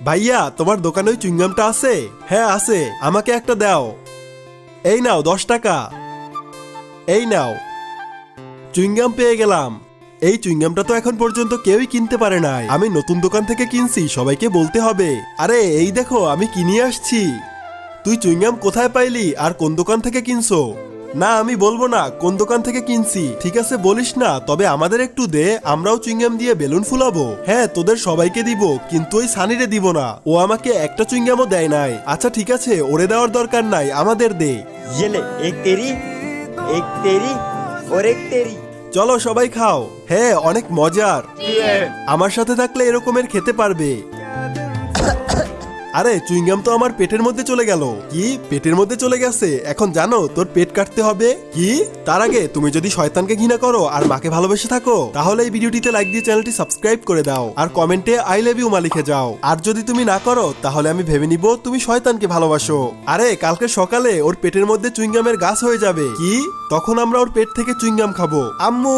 ভাইয়া তোমার দোকানে ওই চুইংগামটা আছে? হ্যাঁ আছে, আমাকে একটা দাও। এই নাও 10 টাকা। এই নাও, চুইংগাম পেয়ে গেলাম। এই চুইংগামটা তো এখন পর্যন্ত কেউই কিনতে পারে নাই, আমি নতুন দোকান থেকে কিনছি, সবাইকে বলতে হবে। আরে এই দেখো আমি কিনে আসছি। তুই চুইংগাম কোথায় পাইলি আর কোন দোকান থেকে কিনছো? না আমি বলবো না কোন দোকান থেকে কিনছি। ঠিক আছে বলিস না, তবে আমাদের একটু দে, আমরাও চুইংগাম দিয়ে বেলুন ফুলাবো। হ্যাঁ তোদের সবাইকে দিব, কিন্তু ওই সানিরে দিব না, ও আমাকে একটা চুইংগামও দেয় নাই। আচ্ছা ঠিক আছে, ওরে দেওয়ার দরকার নাই, আমাদের দে। ये ले, एक तेरी और एक तेरी। চলো সবাই খাও। হ্যাঁ অনেক মজার, আমার সাথে থাকলে এরকমের খেতে পারবে। আরে চুইংগাম তো আমার পেটের মধ্যে চলে গেল। কি পেটের মধ্যে চলে গেছে? এখন জানো তোর পেট কাটতে হবে। কি? তার আগে তুমি যদি শয়তানকে ঘৃণা করো আর মাকে ভালোবেসে থাকো, তাহলে এই ভিডিওটিতে লাইক দিয়ে চ্যানেলটি সাবস্ক্রাইব করে দাও আর কমেন্টে আই লাভ ইউ মা লিখে যাও। আর যদি তুমি না করো তাহলে আমি ভেবে নিব তুমি শয়তানকে ভালোবাসো। আরে কালকে সকালে ওর পেটের মধ্যে চুইংগামের গাছ হয়ে যাবে। কি? তখন আমরা ওর পেট থেকে চুইংগাম খাবো। আম্মু।